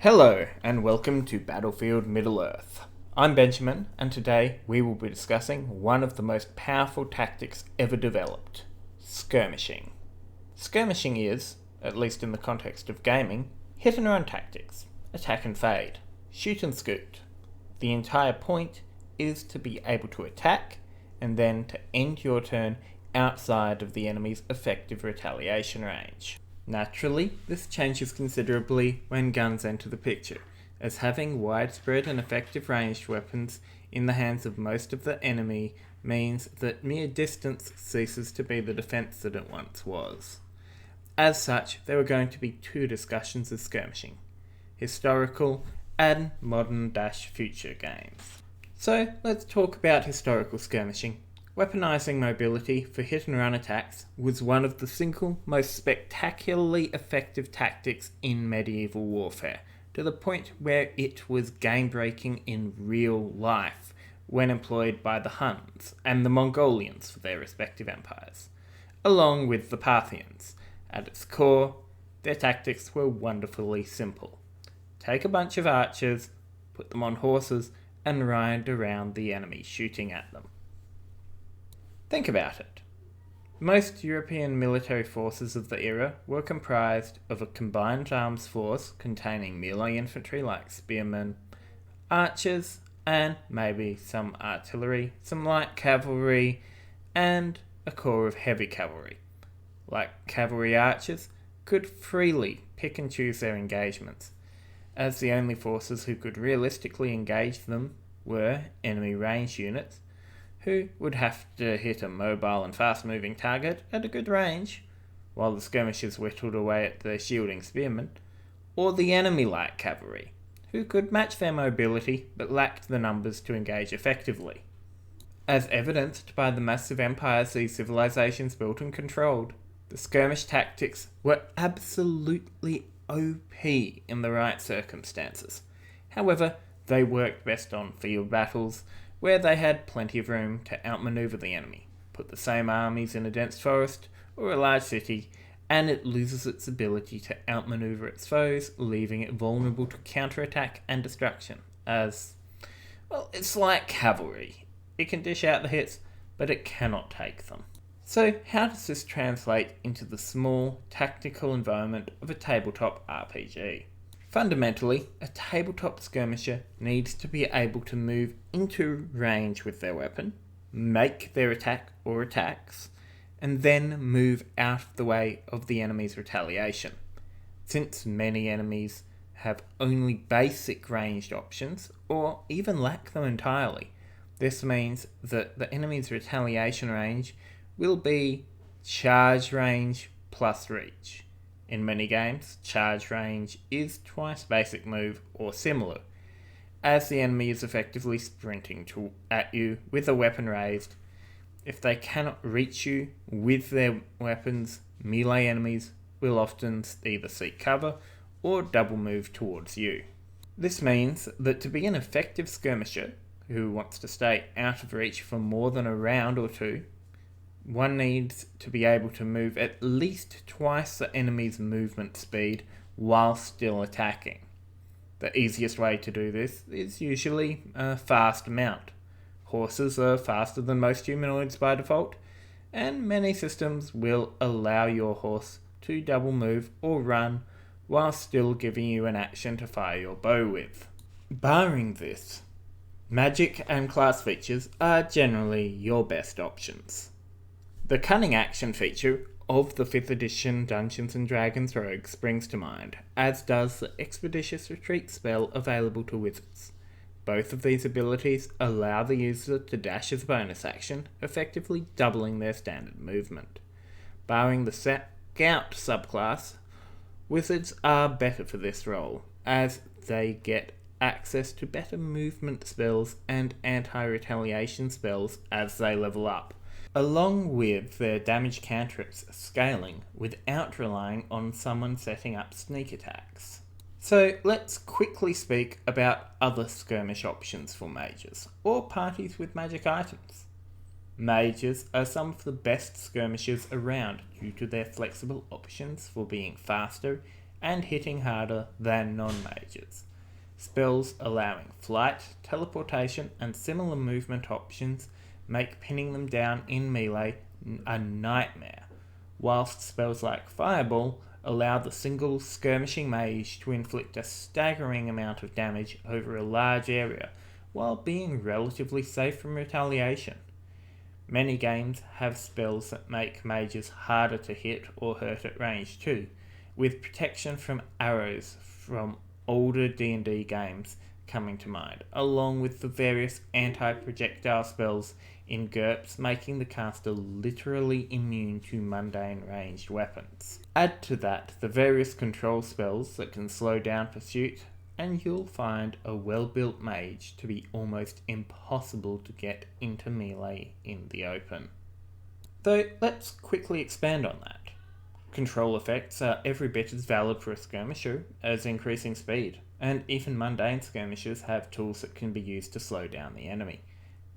Hello and welcome to Battlefield Middle-earth. I'm Benjamin and today we will be discussing one of the most powerful tactics ever developed, skirmishing. Skirmishing is, at least in the context of gaming, hit and run tactics, attack and fade, shoot and scoot. The entire point is to be able to attack and then to end your turn outside of the enemy's effective retaliation range. Naturally, this changes considerably when guns enter the picture, as having widespread and effective ranged weapons in the hands of most of the enemy means that mere distance ceases to be the defence that it once was. As such, there are going to be two discussions of skirmishing: historical and modern-future games. So let's talk about historical skirmishing. Weaponising mobility for hit-and-run attacks was one of the single most spectacularly effective tactics in medieval warfare, to the point where it was game-breaking in real life when employed by the Huns and the Mongolians for their respective empires, along with the Parthians. At its core, their tactics were wonderfully simple. Take a bunch of archers, put them on horses, and ride around the enemy shooting at them. Think about it. Most European military forces of the era were comprised of a combined arms force containing melee infantry like spearmen, archers, and maybe some artillery, some light cavalry, and a corps of heavy cavalry. Like cavalry archers could freely pick and choose their engagements, as the only forces who could realistically engage them were enemy range units, who would have to hit a mobile and fast-moving target at a good range, while the skirmishers whittled away at the shielding spearmen, or the enemy light cavalry, who could match their mobility but lacked the numbers to engage effectively. As evidenced by the massive empires these civilizations built and controlled, the skirmish tactics were absolutely OP in the right circumstances. However, they worked best on field battles, where they had plenty of room to outmaneuver the enemy. Put the same armies in a dense forest or a large city, and it loses its ability to outmaneuver its foes, leaving it vulnerable to counterattack and destruction. As, well, it's like cavalry. It can dish out the hits, but it cannot take them. So how does this translate into the small, tactical environment of a tabletop RPG? Fundamentally, a tabletop skirmisher needs to be able to move into range with their weapon, make their attack or attacks, and then move out of the way of the enemy's retaliation. Since many enemies have only basic ranged options, or even lack them entirely, this means that the enemy's retaliation range will be charge range plus reach. In many games, charge range is twice basic move or similar, as the enemy is effectively sprinting at you with a weapon raised. If they cannot reach you with their weapons, melee enemies will often either seek cover or double move towards you. This means that to be an effective skirmisher who wants to stay out of reach for more than a round or two, one needs to be able to move at least twice the enemy's movement speed while still attacking. The easiest way to do this is usually a fast mount. Horses are faster than most humanoids by default, and many systems will allow your horse to double move or run while still giving you an action to fire your bow with. Barring this, magic and class features are generally your best options. The cunning action feature of the 5th edition Dungeons & Dragons Rogue springs to mind, as does the Expeditious Retreat spell available to wizards. Both of these abilities allow the user to dash as a bonus action, effectively doubling their standard movement. Barring the Scout subclass, wizards are better for this role, as they get access to better movement spells and anti-retaliation spells as they level up, along with their damage cantrips scaling without relying on someone setting up sneak attacks. So let's quickly speak about other skirmish options for mages, or parties with magic items. Mages are some of the best skirmishers around due to their flexible options for being faster and hitting harder than non-mages. Spells allowing flight, teleportation, and similar movement options make pinning them down in melee a nightmare, whilst spells like Fireball allow the single skirmishing mage to inflict a staggering amount of damage over a large area, while being relatively safe from retaliation. Many games have spells that make mages harder to hit or hurt at range too, with protection from arrows from older D&D games coming to mind, along with the various anti-projectile spells in GURPS making the caster literally immune to mundane ranged weapons. Add to that the various control spells that can slow down pursuit, and you'll find a well-built mage to be almost impossible to get into melee in the open. Though let's quickly expand on that. Control effects are every bit as valid for a skirmisher as increasing speed, and even mundane skirmishers have tools that can be used to slow down the enemy.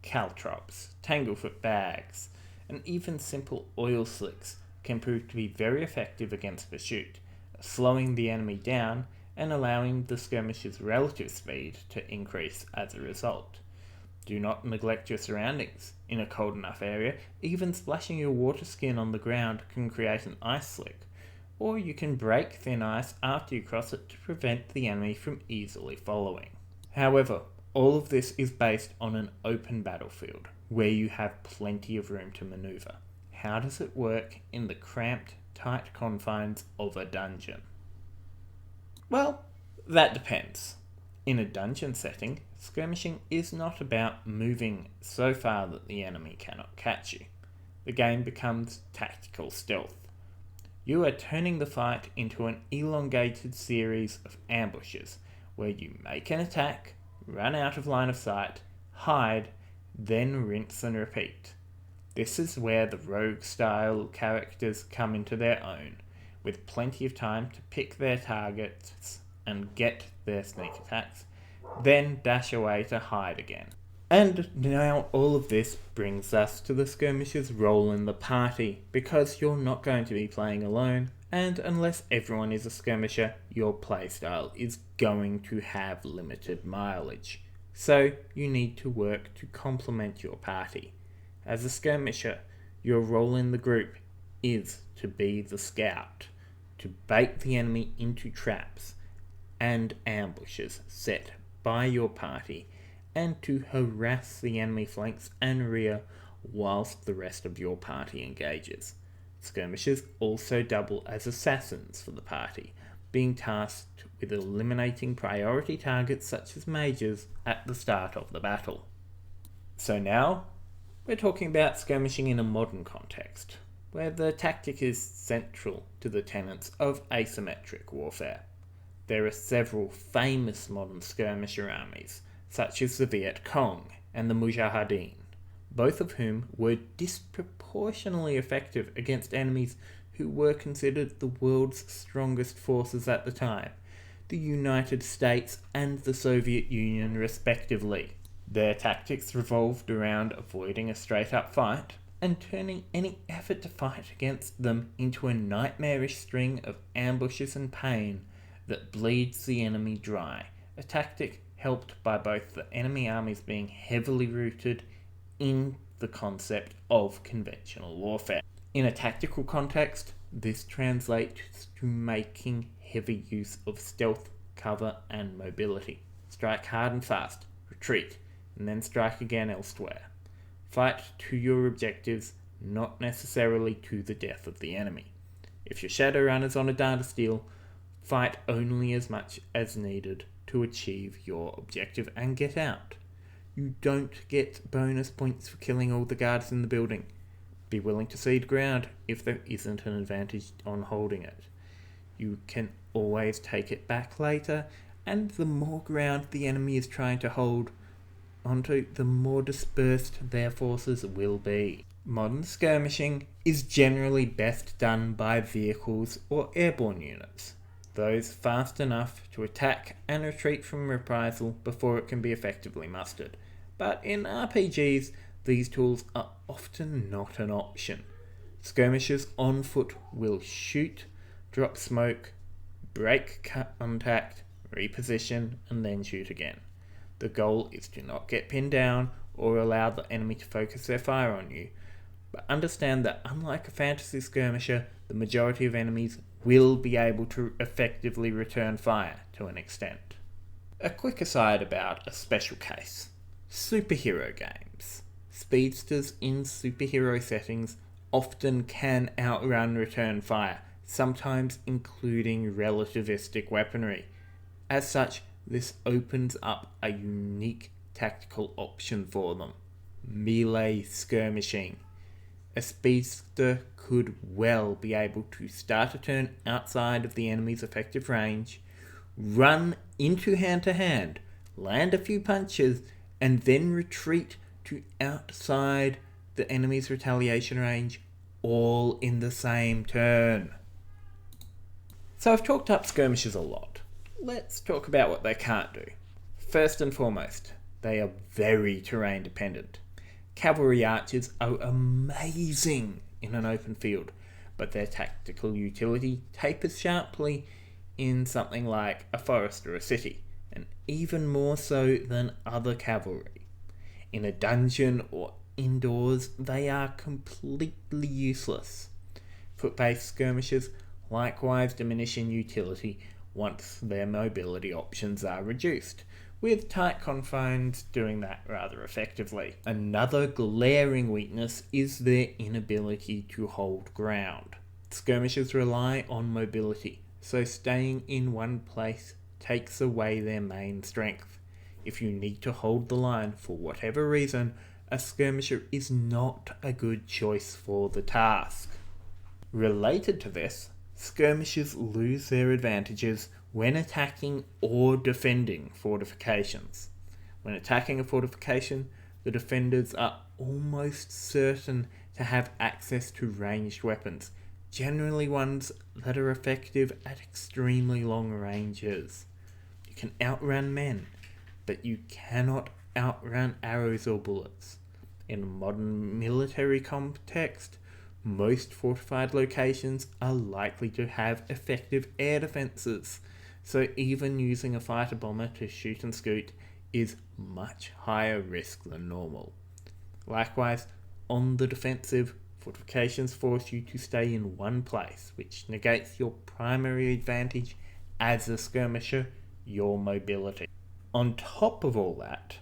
Caltrops, tanglefoot bags, and even simple oil slicks can prove to be very effective against pursuit, slowing the enemy down and allowing the skirmisher's relative speed to increase as a result. Do not neglect your surroundings. In a cold enough area, even splashing your water skin on the ground can create an ice slick, or you can break thin ice after you cross it to prevent the enemy from easily following. However, all of this is based on an open battlefield, where you have plenty of room to maneuver. How does it work in the cramped, tight confines of a dungeon? Well, that depends. In a dungeon setting, skirmishing is not about moving so far that the enemy cannot catch you. The game becomes tactical stealth. You are turning the fight into an elongated series of ambushes, where you make an attack, run out of line of sight, hide, then rinse and repeat. This is where the rogue-style characters come into their own, with plenty of time to pick their targets and get their sneak attacks, then dash away to hide again. And now all of this brings us to the skirmisher's role in the party, because you're not going to be playing alone, and unless everyone is a skirmisher, your playstyle is going to have limited mileage. So you need to work to complement your party. As a skirmisher, your role in the group is to be the scout, to bait the enemy into traps and ambushes set by your party, and to harass the enemy flanks and rear whilst the rest of your party engages. Skirmishers also double as assassins for the party, being tasked with eliminating priority targets such as mages at the start of the battle. So now, we're talking about skirmishing in a modern context, where the tactic is central to the tenets of asymmetric warfare. There are several famous modern skirmisher armies, such as the Viet Cong and the Mujahideen, both of whom were disproportionately effective against enemies who were considered the world's strongest forces at the time, the United States and the Soviet Union respectively. Their tactics revolved around avoiding a straight-up fight and turning any effort to fight against them into a nightmarish string of ambushes and pain that bleeds the enemy dry, a tactic helped by both the enemy armies being heavily rooted in the concept of conventional warfare. In a tactical context, this translates to making heavy use of stealth, cover, and mobility. Strike hard and fast, retreat, and then strike again elsewhere. Fight to your objectives, not necessarily to the death of the enemy. If your Shadowrunner's on a data steal, fight only as much as needed to achieve your objective and get out. You don't get bonus points for killing all the guards in the building. Be willing to cede ground if there isn't an advantage on holding it. You can always take it back later, and the more ground the enemy is trying to hold onto, the more dispersed their forces will be. Modern skirmishing is generally best done by vehicles or airborne units, those fast enough to attack and retreat from reprisal before it can be effectively mustered. But in RPGs, these tools are often not an option. Skirmishers on foot will shoot, drop smoke, break contact, reposition, and then shoot again. The goal is to not get pinned down or allow the enemy to focus their fire on you, but understand that unlike a fantasy skirmisher, the majority of enemies will be able to effectively return fire to an extent. A quick aside about a special case: superhero games. Speedsters in superhero settings often can outrun return fire, sometimes including relativistic weaponry. As such, this opens up a unique tactical option for them: melee skirmishing. A speedster could well be able to start a turn outside of the enemy's effective range, run into hand-to-hand, land a few punches, and then retreat to outside the enemy's retaliation range, all in the same turn. So I've talked up skirmishers a lot. Let's talk about what they can't do. First and foremost, they are very terrain dependent. Cavalry archers are amazing in an open field, but their tactical utility tapers sharply in something like a forest or a city, and even more so than other cavalry. In a dungeon or indoors, they are completely useless. Foot-based skirmishers likewise diminish in utility once their mobility options are reduced, with tight confines doing that rather effectively. Another glaring weakness is their inability to hold ground. Skirmishers rely on mobility, so staying in one place takes away their main strength. If you need to hold the line for whatever reason, a skirmisher is not a good choice for the task. Related to this, skirmishers lose their advantages when attacking or defending fortifications. When attacking a fortification, the defenders are almost certain to have access to ranged weapons, generally ones that are effective at extremely long ranges. You can outrun men, but you cannot outrun arrows or bullets. In a modern military context, most fortified locations are likely to have effective air defences, so even using a fighter bomber to shoot and scoot is much higher risk than normal. Likewise, on the defensive, fortifications force you to stay in one place, which negates your primary advantage as a skirmisher, your mobility. On top of all that,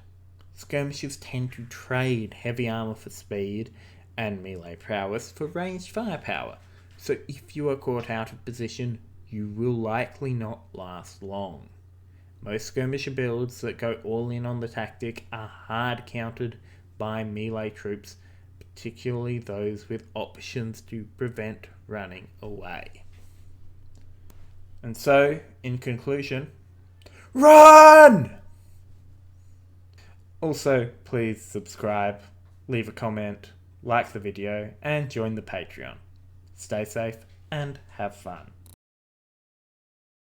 skirmishers tend to trade heavy armour for speed and melee prowess for ranged firepower, so if you are caught out of position, you will likely not last long. Most skirmisher builds that go all in on the tactic are hard countered by melee troops, particularly those with options to prevent running away. And so, in conclusion, run! Also, please subscribe, leave a comment, like the video, and join the Patreon. Stay safe and have fun.